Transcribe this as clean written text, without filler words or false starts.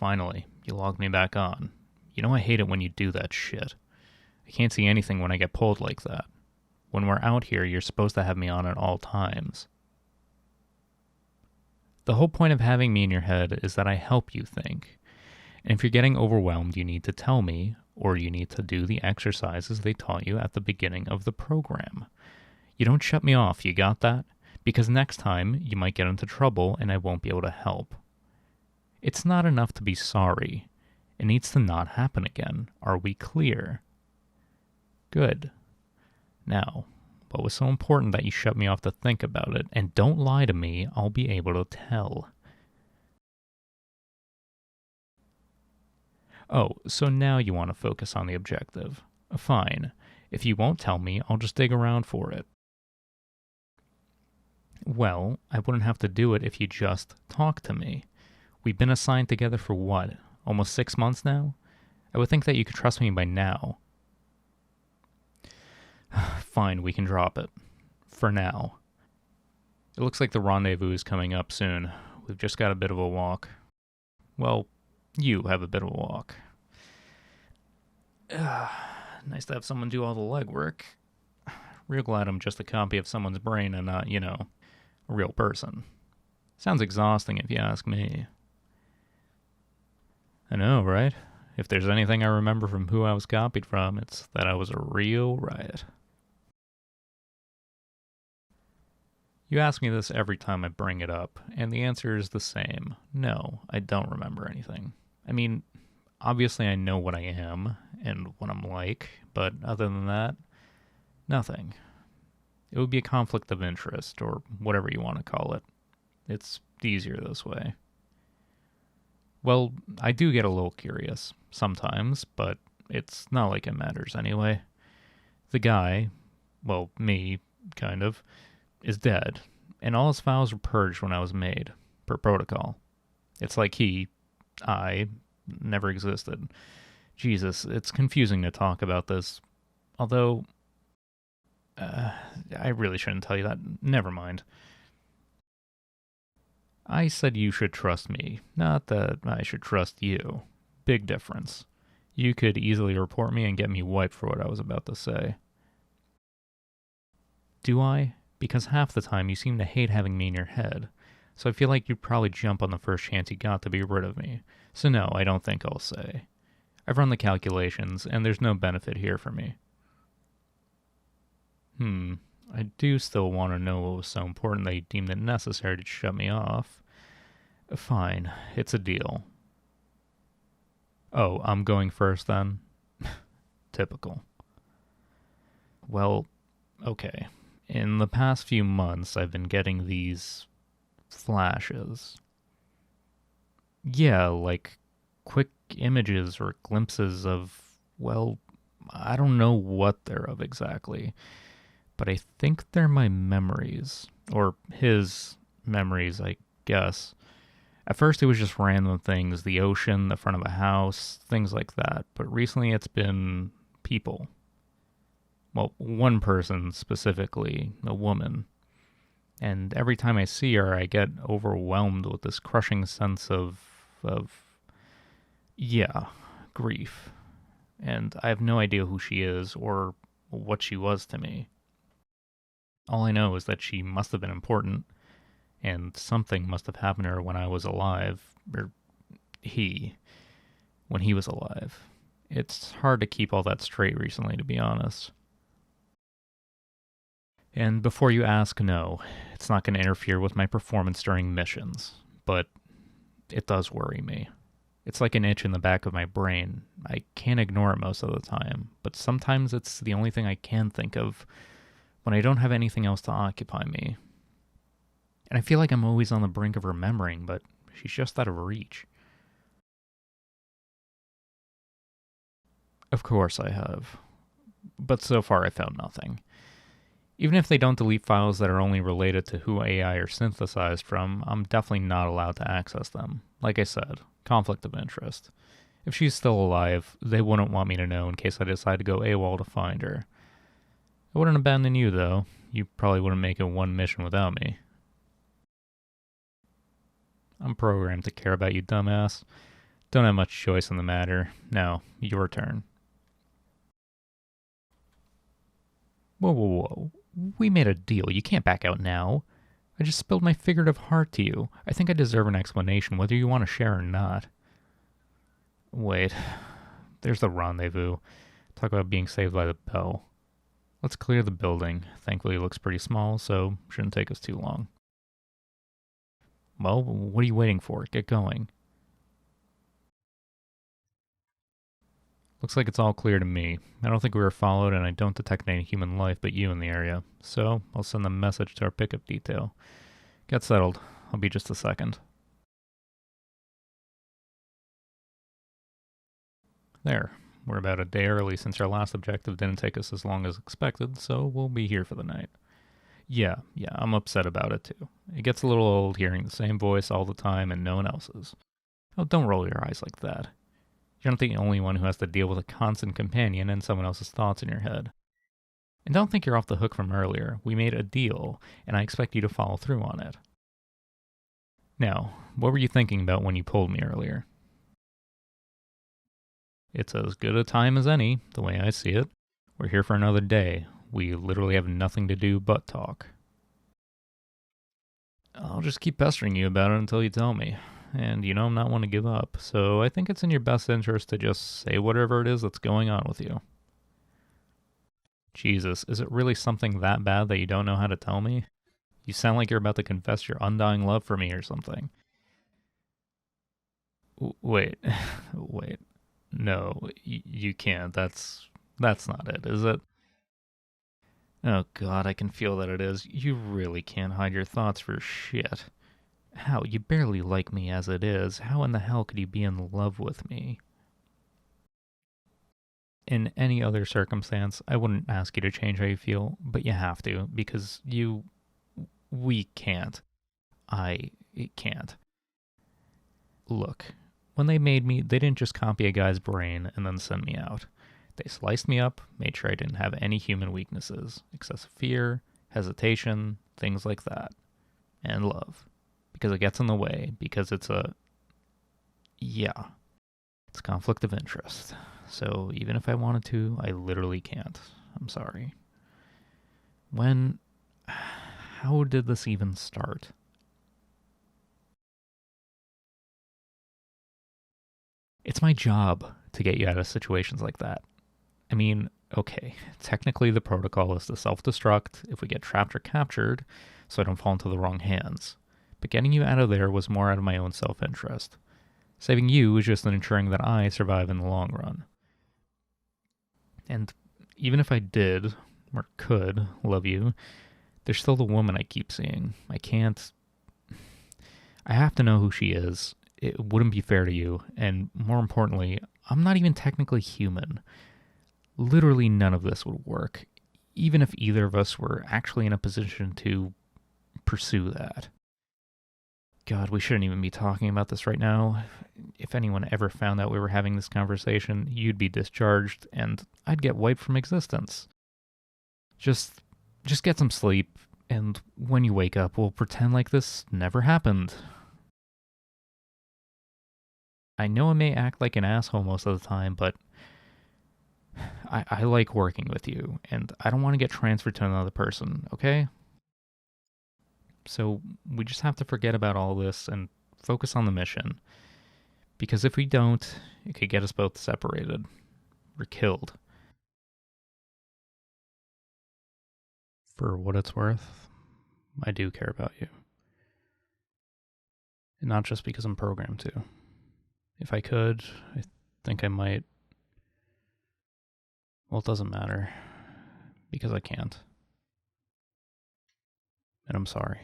finally, you logged me back on. You know I hate it when you do that shit. I can't see anything when I get pulled like that. When we're out here, you're supposed to have me on at all times. The whole point of having me in your head is that I help you think. And if you're getting overwhelmed, you need to tell me, or you need to do the exercises they taught you at the beginning of the program. You don't shut me off, you got that? Because next time, you might get into trouble and I won't be able to help. It's not enough to be sorry. It needs to not happen again. Are we clear? Good. Now, what was so important that you shut me off to think about it? And don't lie to me, I'll be able to tell. Oh, so now you want to focus on the objective. Fine. If you won't tell me, I'll just dig around for it. Well, I wouldn't have to do it if you just talk to me. We've been assigned together for what? Almost 6 months now? I would think that you could trust me by now. Fine, we can drop it. For now. It looks like the rendezvous is coming up soon. We've just got a bit of a walk. Well, you have a bit of a walk. Nice to have someone do all the legwork. Real glad I'm just a copy of someone's brain and not, a real person. Sounds exhausting if you ask me. I know, right? If there's anything I remember from who I was copied from, it's that I was a real riot. You ask me this every time I bring it up, and the answer is the same. No, I don't remember anything. I mean, obviously I know what I am and what I'm like, but other than that, nothing. It would be a conflict of interest, or whatever you want to call it. It's easier this way. Well, I do get a little curious, sometimes, but it's not like it matters anyway. The guy, well, me, kind of, is dead, and all his files were purged when I was made, per protocol. It's like I, never existed. Jesus, it's confusing to talk about this. Although, I really shouldn't tell you that. Never mind. I said you should trust me, not that I should trust you. Big difference. You could easily report me and get me wiped for what I was about to say. Do I? Because half the time you seem to hate having me in your head, so I feel like you'd probably jump on the first chance you got to be rid of me. So no, I don't think I'll say. I've run the calculations, and there's no benefit here for me. I do still want to know what was so important that you deemed it necessary to shut me off. Fine, it's a deal. Oh, I'm going first then? Typical. Well, okay. In the past few months, I've been getting these flashes. Yeah, like quick images or glimpses of, well, I don't know what they're of exactly, but I think they're my memories, or his memories, I guess. At first it was just random things, the ocean, the front of a house, things like that, but recently it's been people. Well, one person specifically, a woman. And every time I see her, I get overwhelmed with this crushing sense of grief. And I have no idea who she is or what she was to me. All I know is that she must have been important, and something must have happened to her when I was alive, or when he was alive. It's hard to keep all that straight recently, to be honest. And before you ask, no, it's not going to interfere with my performance during missions, but it does worry me. It's like an itch in the back of my brain. I can't ignore it most of the time, but sometimes it's the only thing I can think of when I don't have anything else to occupy me. And I feel like I'm always on the brink of remembering, but she's just out of reach. Of course I have. But so far I found nothing. Even if they don't delete files that are only related to who AI are synthesized from, I'm definitely not allowed to access them. Like I said, conflict of interest. If she's still alive, they wouldn't want me to know in case I decide to go AWOL to find her. I wouldn't abandon you, though. You probably wouldn't make it one mission without me. I'm programmed to care about you, dumbass. Don't have much choice in the matter. Now, your turn. Whoa, whoa, whoa. We made a deal. You can't back out now. I just spilled my figurative heart to you. I think I deserve an explanation, whether you want to share or not. Wait. There's the rendezvous. Talk about being saved by the bell. Let's clear the building. Thankfully, it looks pretty small, so shouldn't take us too long. Well, what are you waiting for? Get going. Looks like it's all clear to me. I don't think we were followed, and I don't detect any human life but you in the area. So, I'll send a message to our pickup detail. Get settled. I'll be just a second. There. We're about a day early since our last objective didn't take us as long as expected, so we'll be here for the night. Yeah, I'm upset about it too. It gets a little old hearing the same voice all the time and no one else's. Oh, don't roll your eyes like that. You're not the only one who has to deal with a constant companion and someone else's thoughts in your head. And don't think you're off the hook from earlier. We made a deal, and I expect you to follow through on it. Now, what were you thinking about when you pulled me earlier? It's as good a time as any, the way I see it. We're here for another day. We literally have nothing to do but talk. I'll just keep pestering you about it until you tell me. And you know I'm not one to give up, so I think it's in your best interest to just say whatever it is that's going on with you. Jesus, is it really something that bad that you don't know how to tell me? You sound like you're about to confess your undying love for me or something. Wait, wait. No, you can't. That's not it, is it? Oh god, I can feel that it is. You really can't hide your thoughts for shit. How? You barely like me as it is. How in the hell could you be in love with me? In any other circumstance, I wouldn't ask you to change how you feel, but you have to, because we can't. I can't. Look, when they made me, they didn't just copy a guy's brain and then send me out. They sliced me up, made sure I didn't have any human weaknesses, excessive fear, hesitation, things like that. And love. Because it gets in the way, because it's it's conflict of interest. So even if I wanted to, I literally can't. I'm sorry. How did this even start? It's my job to get you out of situations like that. I mean, okay, technically the protocol is to self-destruct if we get trapped or captured, so I don't fall into the wrong hands. But getting you out of there was more out of my own self-interest. Saving you is just ensuring that I survive in the long run. And even if I did, or could, love you, there's still the woman I keep seeing. I have to know who she is. It wouldn't be fair to you, and more importantly, I'm not even technically human. Literally none of this would work, even if either of us were actually in a position to pursue that. God, we shouldn't even be talking about this right now. If anyone ever found out we were having this conversation, you'd be discharged, and I'd get wiped from existence. Just get some sleep, and when you wake up, we'll pretend like this never happened. I know I may act like an asshole most of the time, but I like working with you, and I don't want to get transferred to another person, okay? So we just have to forget about all this and focus on the mission. Because if we don't, it could get us both separated. Or killed. For what it's worth, I do care about you. And not just because I'm programmed to. If I could, I think I might. Well, it doesn't matter. Because I can't. And I'm sorry.